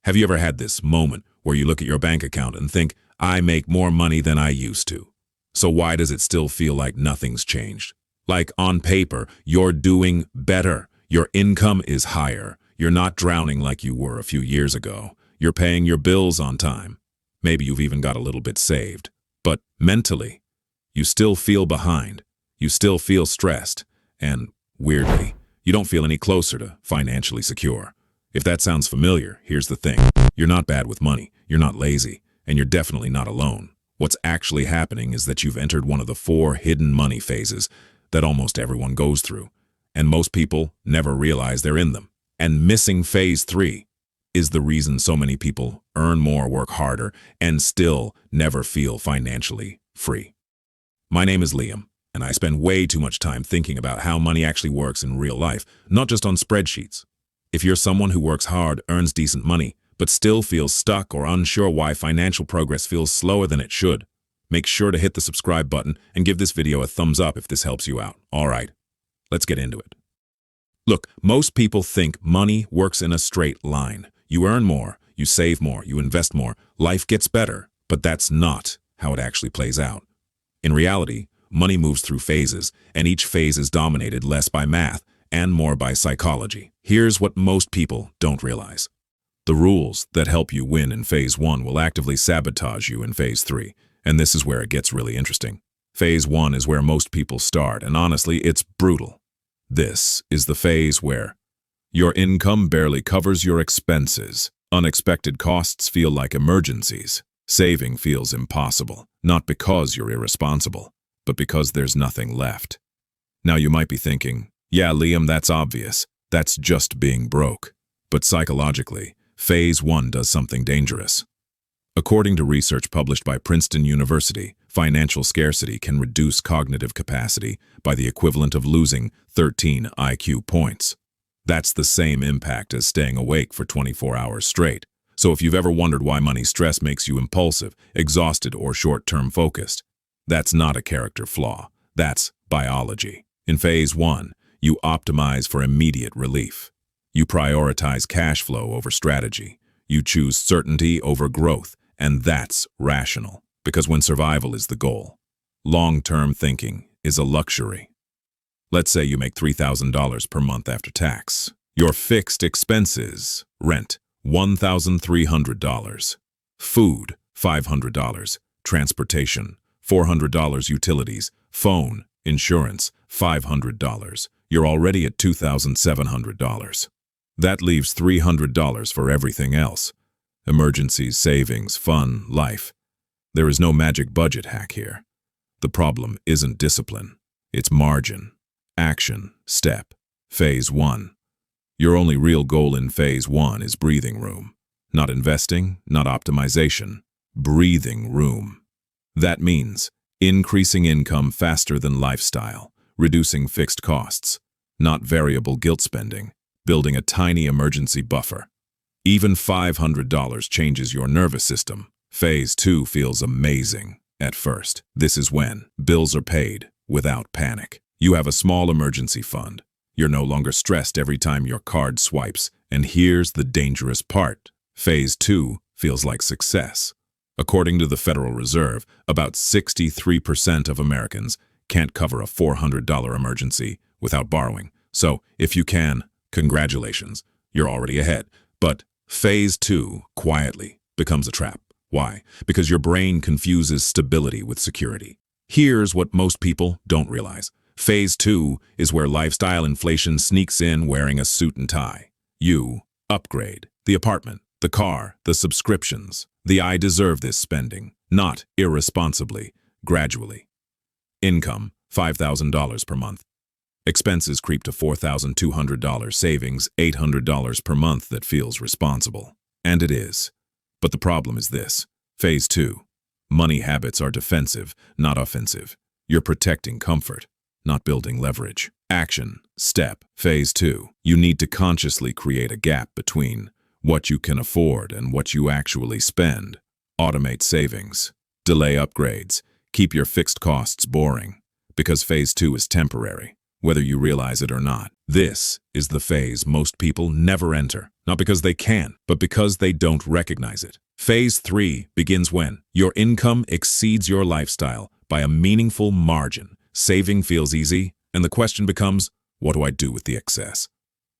Have you ever had this moment where you look at your bank account and think, I make more money than I used to? So why does it still feel like nothing's changed? Like on paper, you're doing better. Your income is higher. You're not drowning like you were a few years ago. You're paying your bills on time. Maybe you've even got a little bit saved. But mentally, you still feel behind. You still feel stressed. And weirdly, you don't feel any closer to financially secure. If that sounds familiar, here's the thing. You're not bad with money. You're not lazy. And you're definitely not alone. What's actually happening is that you've entered one of the 4 hidden money phases that almost everyone goes through. And most people never realize they're in them. And missing phase 3 is the reason so many people earn more, work harder, and still never feel financially free. My name is Liam, and I spend way too much time thinking about how money actually works in real life, not just on spreadsheets. If you're someone who works hard, earns decent money, but still feels stuck or unsure why financial progress feels slower than it should, make sure to hit the subscribe button and give this video a thumbs up if this helps you out. All right, let's get into it. Look, most people think money works in a straight line. You earn more, you save more, you invest more, life gets better, but that's not how it actually plays out. In reality, money moves through phases, and each phase is dominated less by math and more by psychology. Here's what most people don't realize. The rules that help you win in phase 1 will actively sabotage you in phase 3, and this is where it gets really interesting. Phase 1 is where most people start, and honestly, it's brutal. This is the phase where your income barely covers your expenses. Unexpected costs feel like emergencies. Saving feels impossible, not because you're irresponsible, but because there's nothing left. Now you might be thinking, yeah, Liam, that's obvious. That's just being broke. But psychologically, phase 1 does something dangerous. According to research published by Princeton University, financial scarcity can reduce cognitive capacity by the equivalent of losing 13 IQ points. That's the same impact as staying awake for 24 hours straight. So if you've ever wondered why money stress makes you impulsive, exhausted, or short-term focused, that's not a character flaw. That's biology. In phase 1, you optimize for immediate relief. You prioritize cash flow over strategy. You choose certainty over growth, and that's rational. Because when survival is the goal, long-term thinking is a luxury. Let's say you make $3,000 per month after tax. Your fixed expenses: rent, $1,300. Food, $500. Transportation, $400. Utilities, phone, insurance, $500. You're already at $2,700. That leaves $300 for everything else. Emergencies, savings, fun, life. There is no magic budget hack here. The problem isn't discipline. It's margin. Action. Step. Phase 1. Your only real goal in phase 1 is breathing room. Not investing, not optimization. Breathing room. That means increasing income faster than lifestyle, reducing fixed costs, not variable guilt spending, building a tiny emergency buffer. Even $500 changes your nervous system. Phase 2 feels amazing at first. This is when bills are paid without panic. You have a small emergency fund. You're no longer stressed every time your card swipes. And here's the dangerous part. Phase 2 feels like success. According to the Federal Reserve, about 63% of Americans can't cover a $400 emergency without borrowing. So, if you can, congratulations, you're already ahead. But phase 2 quietly becomes a trap. Why? Because your brain confuses stability with security. Here's what most people don't realize. Phase 2 is where lifestyle inflation sneaks in wearing a suit and tie. You upgrade the apartment, the car, the subscriptions. The I deserve this spending, not irresponsibly, gradually. Income, $5,000 per month. Expenses creep to $4,200, savings, $800 per month that feels responsible. And it is. But the problem is this. Phase 2. Money habits are defensive, not offensive. You're protecting comfort, not building leverage. Action. Step. Phase 2. You need to consciously create a gap between what you can afford and what you actually spend. Automate savings. Delay upgrades. Keep your fixed costs boring. Because phase 2 is temporary, whether you realize it or not. This is the phase most people never enter. not because they can, but because they don't recognize it. Phase 3 begins when your income exceeds your lifestyle by a meaningful margin. Saving feels easy, and the question becomes, what do I do with the excess?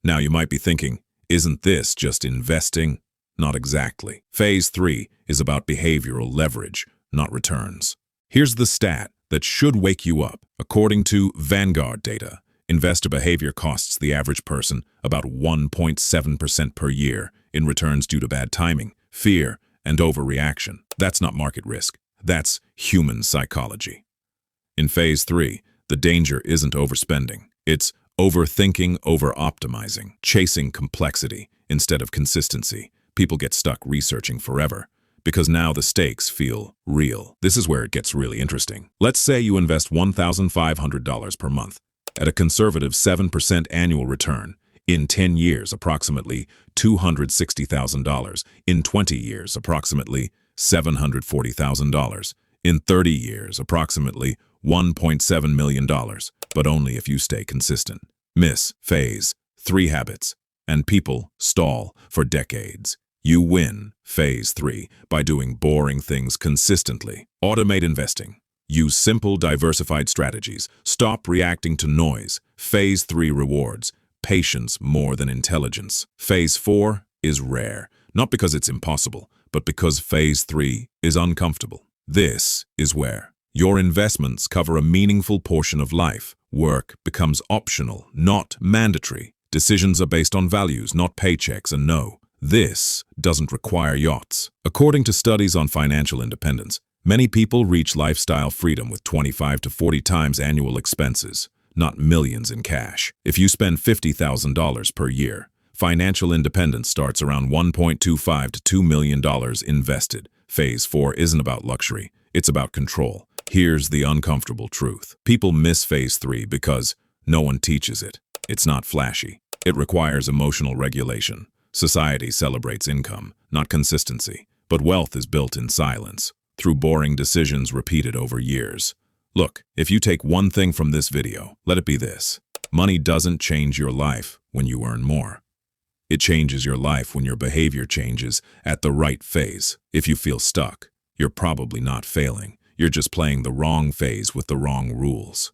Now you might be thinking, isn't this just investing? Not exactly. Phase 3 is about behavioral leverage, not returns. Here's the stat that should wake you up. According to Vanguard data, investor behavior costs the average person about 1.7% per year in returns due to bad timing, fear, and overreaction. That's not market risk. That's human psychology. In Phase 3, the danger isn't overspending. It's overthinking, over-optimizing, chasing complexity instead of consistency. People get stuck researching forever because now the stakes feel real. This is where it gets really interesting. Let's say you invest $1,500 per month at a conservative 7% annual return. In 10 years, approximately $260,000. In 20 years, approximately $740,000. In 30 years, approximately $1.7 million, but only if you stay consistent. Miss Phase 3 habits, and people stall for decades. You win Phase 3 by doing boring things consistently. Automate investing. Use simple, diversified strategies. Stop reacting to noise. Phase 3 rewards patience more than intelligence. Phase 4 is rare, not because it's impossible, but because Phase 3 is uncomfortable. This is where your investments cover a meaningful portion of life. Work becomes optional, not mandatory. Decisions are based on values, not paychecks, and no, this doesn't require yachts. According to studies on financial independence, many people reach lifestyle freedom with 25 to 40 times annual expenses, not millions in cash. If you spend $50,000 per year, financial independence starts around $1.25 to $2 million invested. Phase 4 isn't about luxury, it's about control. Here's the uncomfortable truth. People miss Phase 3 because no one teaches it. It's not flashy. It requires emotional regulation. Society celebrates income, not consistency. But wealth is built in silence, through boring decisions repeated over years. Look, if you take one thing from this video, let it be this. Money doesn't change your life when you earn more. It changes your life when your behavior changes at the right phase. If you feel stuck, you're probably not failing. You're just playing the wrong phase with the wrong rules.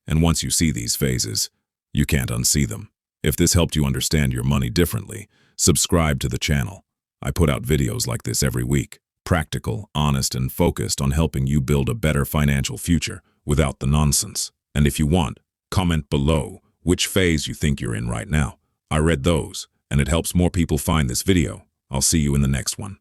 And once you see these phases, you can't unsee them. If this helped you understand your money differently, subscribe to the channel. I put out videos like this every week. Practical, honest, and focused on helping you build a better financial future without the nonsense. And if you want, comment below which phase you think you're in right now. I read those, and it helps more people find this video. I'll see you in the next one.